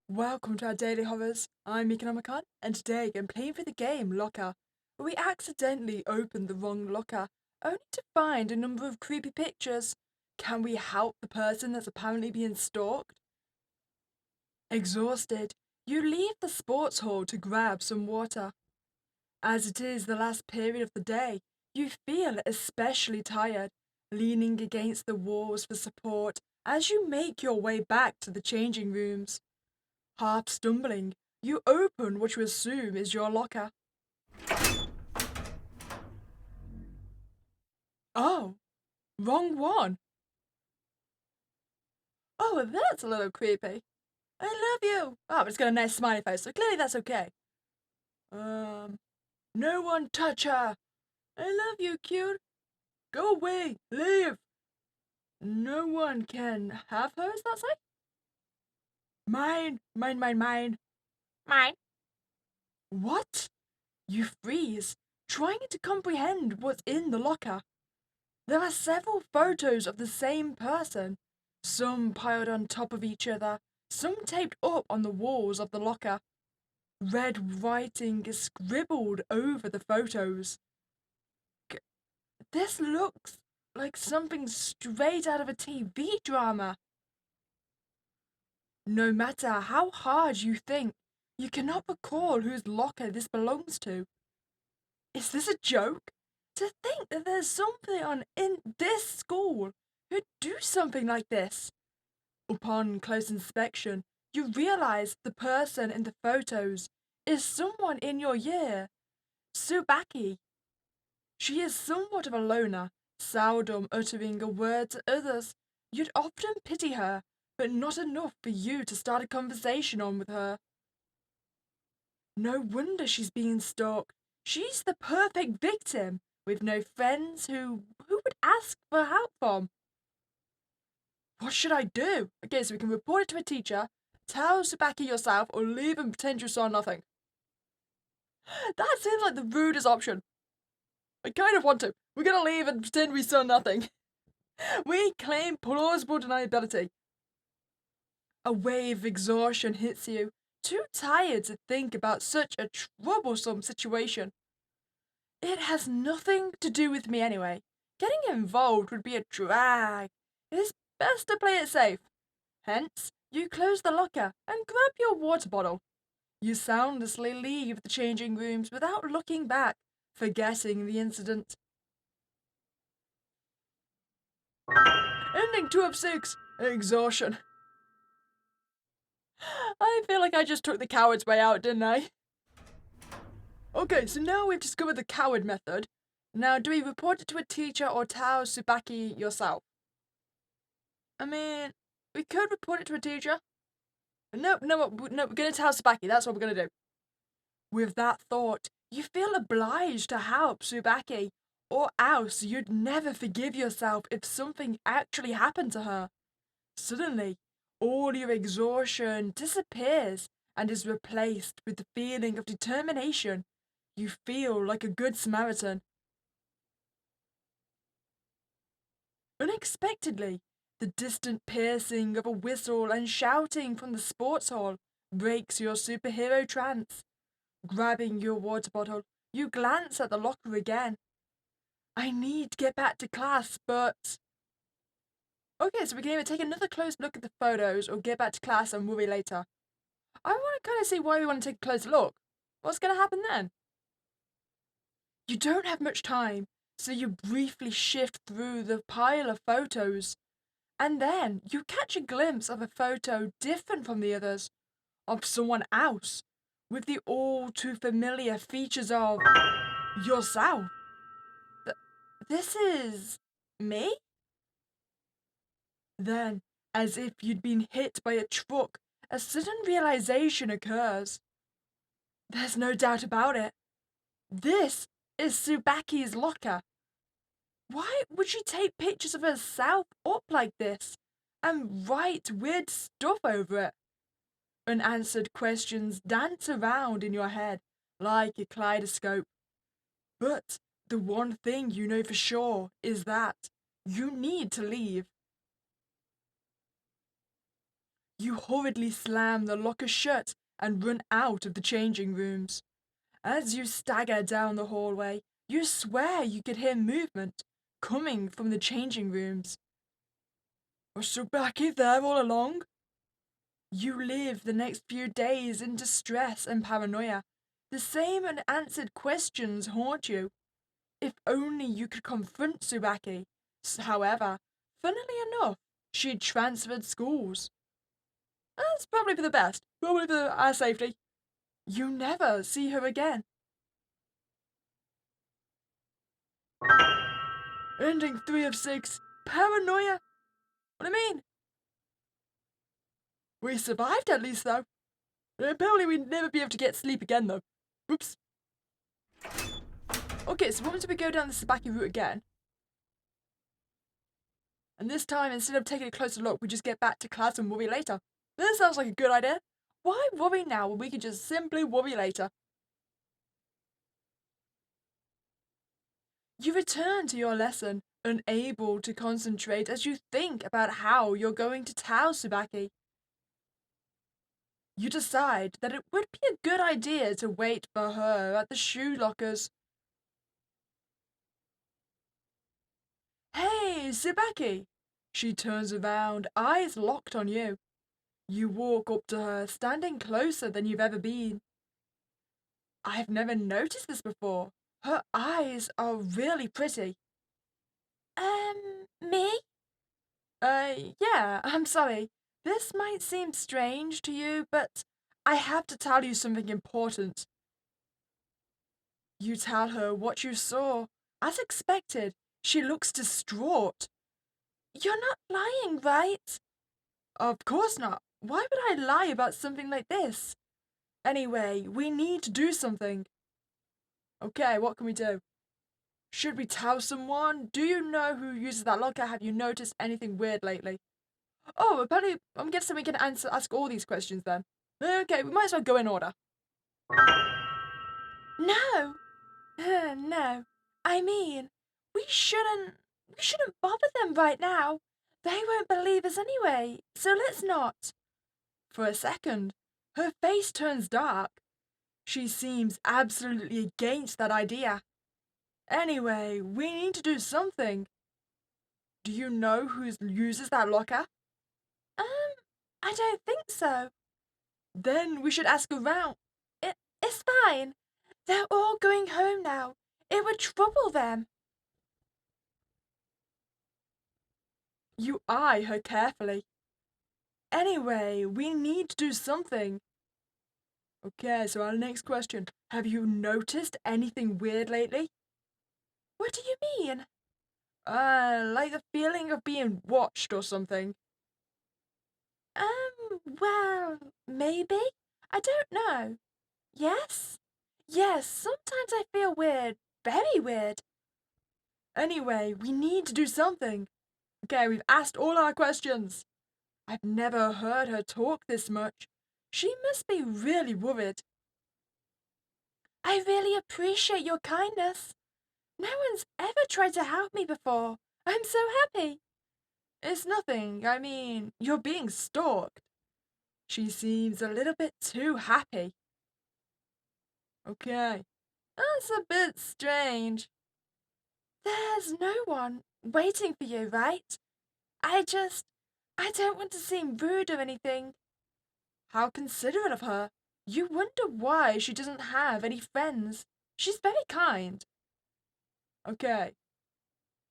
Welcome to our daily horrors. I'm Meeka Nomicon, and today I'm playing for the game Locker, where we accidentally opened the wrong locker, only to find a number of creepy pictures. Can we help the person that's apparently being stalked? Exhausted, you leave the sports hall to grab some water. As it is the last period of the day, you feel especially tired, leaning against the walls for support as you make your way back to the changing rooms. Half stumbling, you open what you assume is your locker. Oh, wrong one. Oh, that's a little creepy. I love you. Oh, but it's got a nice smiley face, so clearly that's okay. No one touch her. I love you, cute. Go away, leave. No one can have her, is that say? Mine, mine, mine, mine. Mine. What? You freeze, trying to comprehend what's in the locker. There are several photos of the same person, some piled on top of each other, some taped up on the walls of the locker. Red writing is scribbled over the photos. This looks like something straight out of a TV drama. No matter how hard you think, you cannot recall whose locker this belongs to. Is this a joke? To think that there's someone in this school who'd do something like this. Upon close inspection, you realize the person in the photos is someone in your year, Subaki. She is somewhat of a loner, seldom uttering a word to others. You'd often pity her, but not enough for you to start a conversation on with her. No wonder she's being stalked. She's the perfect victim, with no friends who would ask for help from. What should I do? Okay, so we can report it to a teacher, tell Subaki yourself, or leave and pretend you saw nothing. That seems like the rudest option. I kind of want to. We're gonna leave and pretend we saw nothing. We claim plausible deniability. A wave of exhaustion hits you, too tired to think about such a troublesome situation. It has nothing to do with me anyway. Getting involved would be a drag. It is best to play it safe. Hence, you close the locker and grab your water bottle. You soundlessly leave the changing rooms without looking back, forgetting the incident. Ending 2 of 6. Exhaustion. I feel like I just took the coward's way out, didn't I? Okay, so now we've discovered the coward method. Now, do we report it to a teacher or tell Subaki yourself? I mean, we could report it to a teacher. No, we're gonna tell Subaki. That's what we're gonna do. With that thought, you feel obliged to help Subaki, or else you'd never forgive yourself if something actually happened to her. Suddenly, all your exhaustion disappears and is replaced with the feeling of determination. You feel like a good Samaritan. Unexpectedly, the distant piercing of a whistle and shouting from the sports hall breaks your superhero trance. Grabbing your water bottle, you glance at the locker again. I need to get back to class, but... Okay, so we can either take another close look at the photos or get back to class and worry later. I want to kind of see why we want to take a close look. What's going to happen then? You don't have much time, so you briefly shift through the pile of photos. And then you catch a glimpse of a photo different from the others, of someone else, with the all too familiar features of yourself. This is me? Then, as if you'd been hit by a truck, a sudden realization occurs. There's no doubt about it. This is Tsubaki's locker. Why would she take pictures of herself up like this and write weird stuff over it? Unanswered questions dance around in your head like a kaleidoscope. But the one thing you know for sure is that you need to leave. You hurriedly slam the locker shut and run out of the changing rooms. As you stagger down the hallway, you swear you could hear movement coming from the changing rooms. Was Subaki there all along? You live the next few days in distress and paranoia. The same unanswered questions haunt you. If only you could confront Subaki. However, funnily enough, she'd transferred schools. That's probably for the best, probably for our safety. You never see her again. Ending 3 of 6. Paranoia. What do I mean? We survived at least, though. Apparently we'd never be able to get sleep again, though. Oops. Okay, so once we go down the Sabaki route again, and this time, instead of taking a closer look, we just get back to class and worry later. This sounds like a good idea. Why worry now when we can just simply worry later? You return to your lesson, unable to concentrate as you think about how you're going to tell Subaki. You decide that it would be a good idea to wait for her at the shoe lockers. Hey, Subaki! She turns around, eyes locked on you. You walk up to her, standing closer than you've ever been. I've never noticed this before. Her eyes are really pretty. Me? Yeah, I'm sorry. This might seem strange to you, but I have to tell you something important. You tell her what you saw. As expected, she looks distraught. You're not lying, right? Of course not. Why would I lie about something like this? Anyway, we need to do something. Okay, what can we do? Should we tell someone? Do you know who uses that locker? Have you noticed anything weird lately? Oh, apparently, I'm guessing we can ask all these questions then. Okay, we might as well go in order. No, no. I mean, we shouldn't. We shouldn't bother them right now. They won't believe us anyway, so let's not. For a second, her face turns dark. She seems absolutely against that idea. Anyway, we need to do something. Do you know who uses that locker? Um, I don't think so. Then we should ask around. It's fine. They're all going home now. It would trouble them. You eye her carefully. Anyway, we need to do something. Okay, so our next question. Have you noticed anything weird lately? What do you mean? Like the feeling of being watched or something. Well, maybe. I don't know. Yes? Yes, sometimes I feel weird. Very weird. Anyway, we need to do something. Okay, we've asked all our questions. I've never heard her talk this much. She must be really worried. I really appreciate your kindness. No one's ever tried to help me before. I'm so happy. It's nothing. I mean, you're being stalked. She seems a little bit too happy. Okay, that's a bit strange. There's no one waiting for you, right? I don't want to seem rude or anything. How considerate of her. You wonder why she doesn't have any friends. She's very kind. Okay.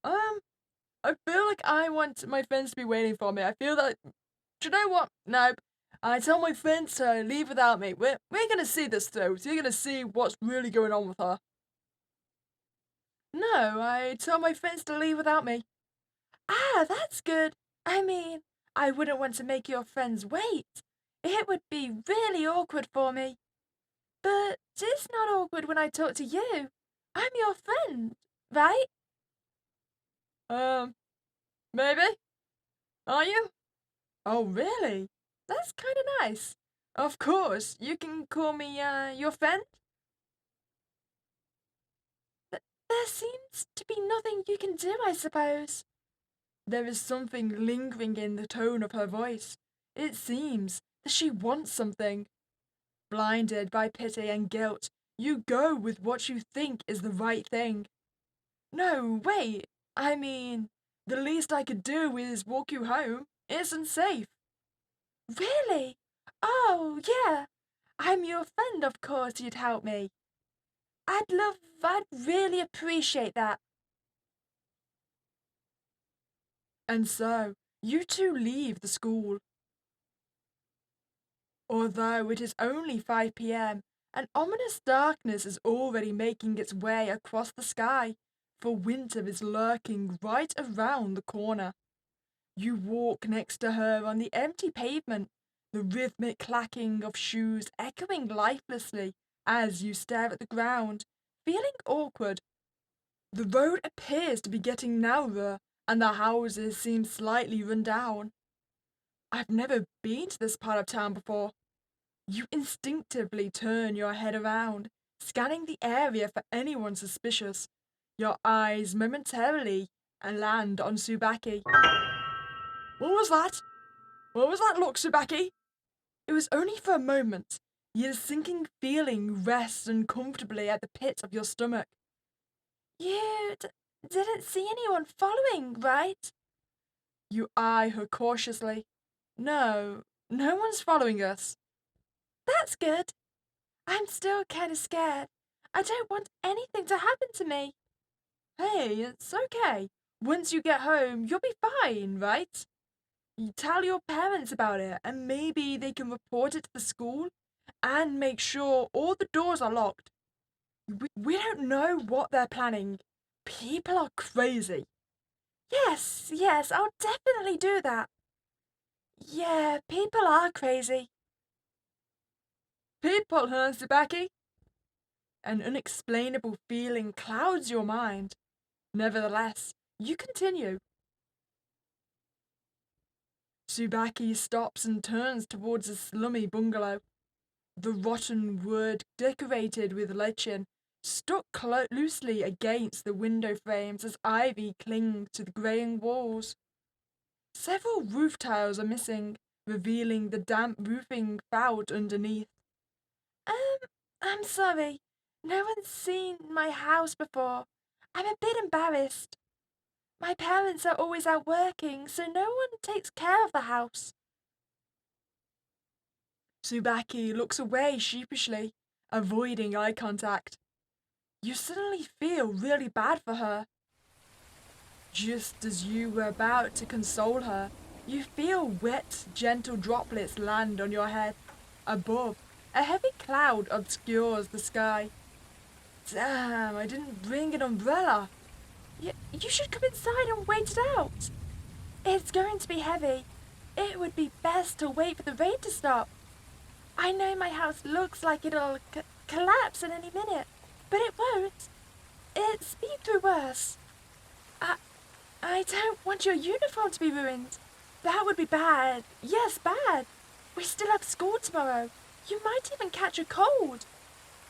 I feel like I want my friends to be waiting for me. I feel that. Do you know what? No. I tell my friends to leave without me. We're gonna see this through. So you're gonna see what's really going on with her. No, I tell my friends to leave without me. Ah, that's good. I mean, I wouldn't want to make your friends wait. It would be really awkward for me. But it's not awkward when I talk to you. I'm your friend, right? Um, maybe? Are you? Oh, really? That's kind of nice. Of course, you can call me, your friend. There seems to be nothing you can do, I suppose. There is something lingering in the tone of her voice. It seems that she wants something. Blinded by pity and guilt, you go with what you think is the right thing. No, wait. I mean, the least I could do is walk you home. It's unsafe. Really? Oh, yeah. I'm your friend, of course you'd help me. I'd really appreciate that. And so, you two leave the school. Although it is only 5 p.m., an ominous darkness is already making its way across the sky, for winter is lurking right around the corner. You walk next to her on the empty pavement, the rhythmic clacking of shoes echoing lifelessly as you stare at the ground, feeling awkward. The road appears to be getting narrower, and the houses seem slightly run down. I've never been to this part of town before. You instinctively turn your head around, scanning the area for anyone suspicious. Your eyes momentarily land on Tsubaki. What was that? What was that look, Tsubaki? It was only for a moment, yet a sinking feeling rests uncomfortably at the pit of your stomach. You didn't see anyone following, right? You eye her cautiously. No, no one's following us. That's good. I'm still kind of scared. I don't want anything to happen to me. Hey, it's okay. Once you get home, you'll be fine, right? You tell your parents about it, and maybe they can report it to the school and make sure all the doors are locked. We don't know what they're planning. People are crazy. Yes, I'll definitely do that. Yeah, people are crazy. People, huh, Tsubaki? An unexplainable feeling clouds your mind. Nevertheless, you continue. Tsubaki stops and turns towards a slummy bungalow. The rotten wood, decorated with lichen, stuck loosely against the window frames as ivy clings to the greying walls. Several roof tiles are missing, revealing the damp roofing fout underneath. Um, I'm sorry. No one's seen my house before. I'm a bit embarrassed. My parents are always out working, so no one takes care of the house. Tsubaki looks away sheepishly, avoiding eye contact. You suddenly feel really bad for her. Just as you were about to console her, you feel wet, gentle droplets land on your head. Above, a heavy cloud obscures the sky. Damn, I didn't bring an umbrella. You should come inside and wait it out. It's going to be heavy. It would be best to wait for the rain to stop. I know my house looks like it'll collapse at any minute, but it won't. It's been through worse. I don't want your uniform to be ruined. That would be bad. Yes, bad. We still have school tomorrow. You might even catch a cold.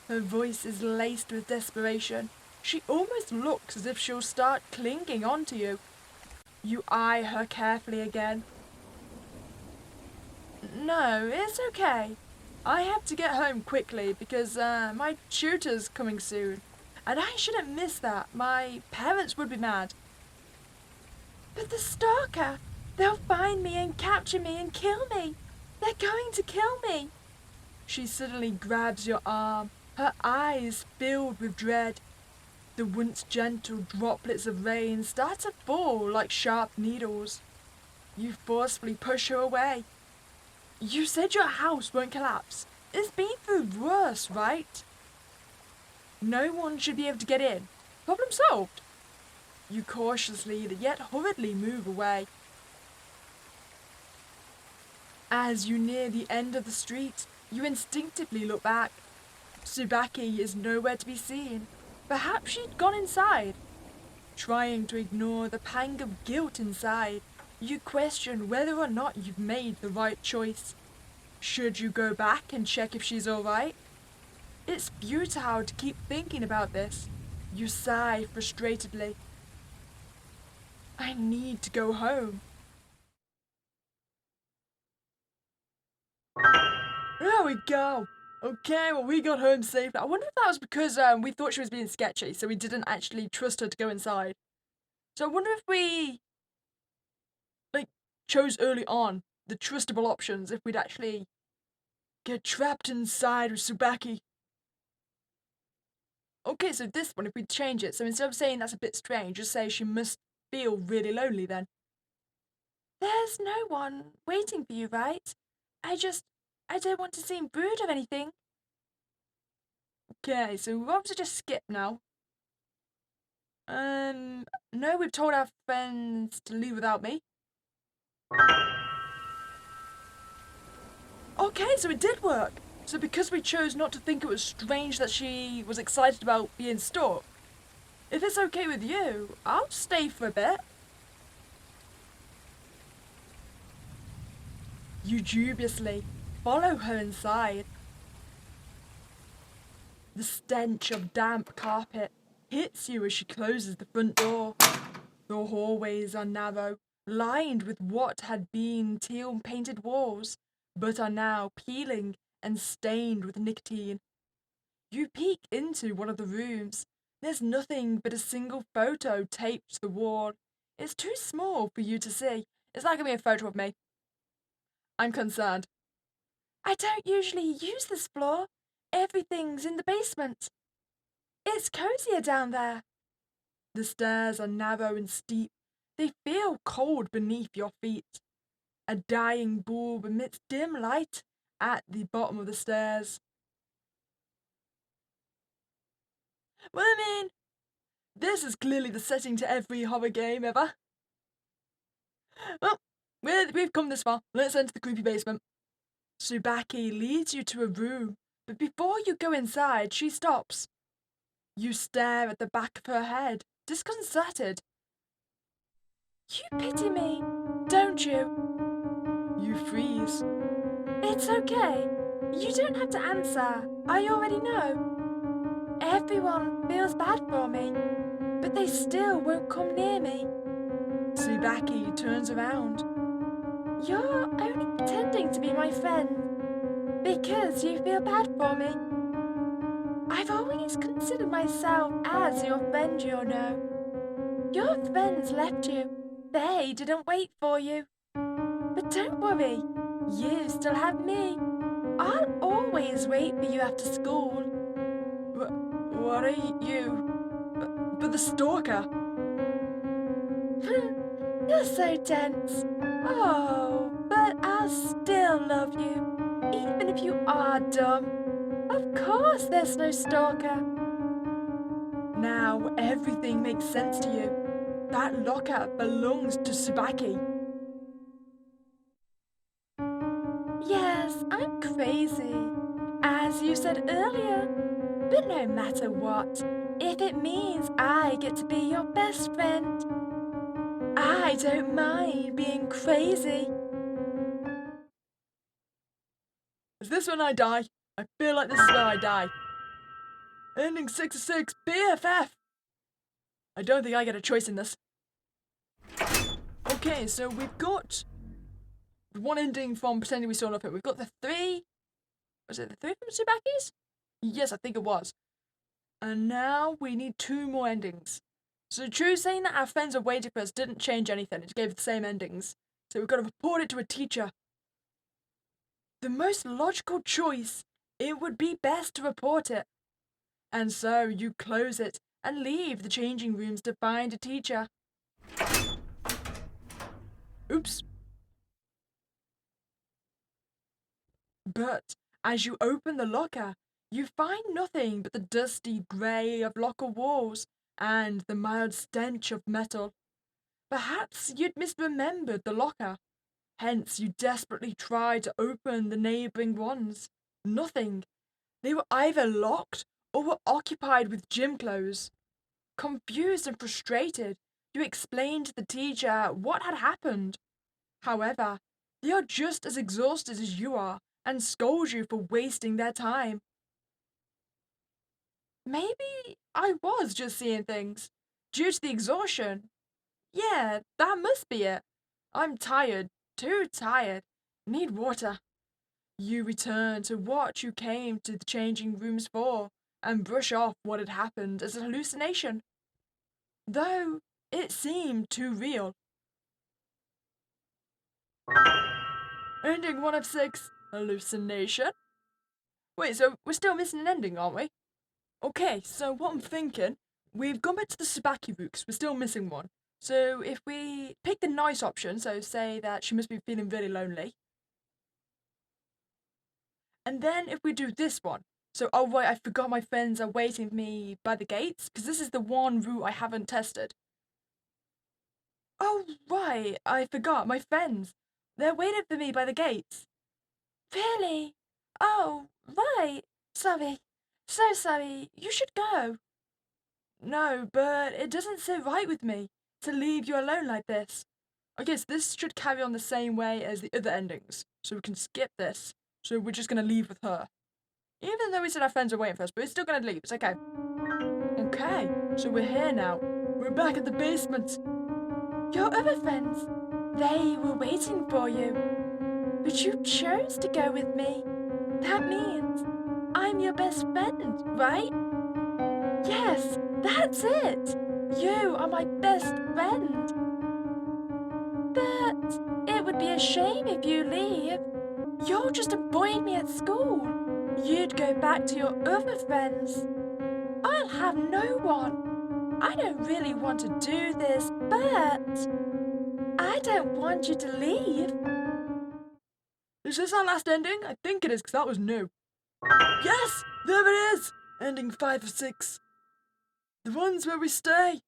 Her voice is laced with desperation. She almost looks as if she'll start clinging onto you. You eye her carefully again. No, it's okay. I have to get home quickly because my tutor's coming soon. And I shouldn't miss that. My parents would be mad. But the stalker! They'll find me and capture me and kill me! They're going to kill me! She suddenly grabs your arm, her eyes filled with dread. The once gentle droplets of rain start to fall like sharp needles. You forcefully push her away. You said your house won't collapse. It's been through worse, right? No one should be able to get in. Problem solved. You cautiously yet hurriedly move away. As you near the end of the street, you instinctively look back. Tsubaki is nowhere to be seen. Perhaps she'd gone inside. Trying to ignore the pang of guilt inside, you question whether or not you've made the right choice. Should you go back and check if she's alright? It's futile to keep thinking about this. You sigh frustratedly. I need to go home. There we go. Okay, well, we got home safely. I wonder if that was because we thought she was being sketchy, so we didn't actually trust her to go inside. So I wonder if we, like, chose early on the trustable options, if we'd actually get trapped inside with Tsubaki. Okay, so this one, if we change it, so instead of saying that's a bit strange, just say she must feel really lonely then. There's no one waiting for you, right? I don't want to seem rude or anything. Okay, so we'll obviously just skip now. No, we've told our friends to leave without me. Okay, so it did work. So because we chose not to think it was strange that she was excited about being stalked, if it's okay with you, I'll stay for a bit. You dubiously follow her inside. The stench of damp carpet hits you as she closes the front door. The hallways are narrow, lined with what had been teal painted walls, but are now peeling and stained with nicotine. You peek into one of the rooms. There's nothing but a single photo taped to the wall. It's too small for you to see. It's not gonna be a photo of me. I'm concerned. I don't usually use this floor. Everything's in the basement. It's cozier down there. The stairs are narrow and steep. They feel cold beneath your feet. A dying bulb emits dim light at the bottom of the stairs. Well, I mean, this is clearly the setting to every horror game ever. Well, we've come this far. Let's enter the creepy basement. Tsubaki leads you to a room, but before you go inside, she stops. You stare at the back of her head, disconcerted. You pity me, don't you? You freeze. It's okay. You don't have to answer. I already know. Everyone feels bad for me, but they still won't come near me. Tsubaki turns around. You're only pretending to be my friend because you feel bad for me. I've always considered myself as your friend, you know. Your friends left you. They didn't wait for you. But don't worry, you still have me. I'll always wait for you after school. What are you? But the stalker. You're so tense. Oh, but I'll still love you, even if you are dumb. Of course there's no stalker. Now everything makes sense to you. That locker belongs to Tsubaki. Yes, I'm crazy, as you said earlier. But no matter what, if it means I get to be your best friend, I don't mind being crazy. Is this when I die? I feel like this is where I die. Ending 66, BFF! I don't think I get a choice in this. Okay, so we've got one ending from Pretending We Saw Nothing. We've got the three. Was it the three from Tsubaki's? Yes, I think it was. And now we need two more endings. So true, saying that our friends are waiting for us didn't change anything. It gave the same endings. So we've got to report it to a teacher. The most logical choice, it would be best to report it. And so you close it and leave the changing rooms to find a teacher. Oops. But as you open the locker, you find nothing but the dusty grey of locker walls and the mild stench of metal. Perhaps you'd misremembered the locker. Hence you desperately tried to open the neighbouring ones. Nothing. They were either locked or were occupied with gym clothes. Confused and frustrated, you explained to the teacher what had happened. However, they are just as exhausted as you are and scold you for wasting their time. Maybe I was just seeing things. Due to the exhaustion. Yeah, that must be it. I'm tired. Too tired. Need water. You return to what you came to the changing rooms for and brush off what had happened as a hallucination. Though it seemed too real. Ending 1 of 6. Hallucination? Wait, so we're still missing an ending, aren't we? Okay, so what I'm thinking, we've gone back to the Sabaki route 'cause we're still missing one. So if we pick the nice option, so say that she must be feeling really lonely. And then if we do this one, so oh right, I forgot my friends are waiting for me by the gates, because this is the one route I haven't tested. Oh right, I forgot, my friends. They're waiting for me by the gates. Really? Oh, right. Sorry. So sorry. You should go. No, but it doesn't sit right with me to leave you alone like this. I guess this should carry on the same way as the other endings, so we can skip this. So we're just gonna leave with her. Even though we said our friends are waiting for us, but we're still gonna leave. It's okay. Okay, so we're here now. We're back at the basement. Your other friends, they were waiting for you. But you chose to go with me. That means I'm your best friend, right? Yes, that's it. You are my best friend. But it would be a shame if you leave. You'll just avoid me at school. You'd go back to your other friends. I'll have no one. I don't really want to do this, but I don't want you to leave. Is this our last ending? I think it is, because that was new. Yes! There it is! Ending 5 of 6. The ones where we stay.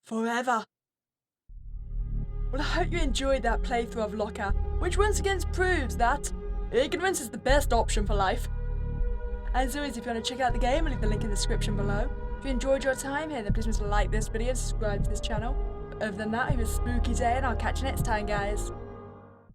Forever. Well, I hope you enjoyed that playthrough of Locker, which once again proves that ignorance is the best option for life. As always, if you want to check out the game, I'll leave the link in the description below. If you enjoyed your time here, then please remember to like this video and subscribe to this channel. Other than that, have a spooky day and I'll catch you next time, guys.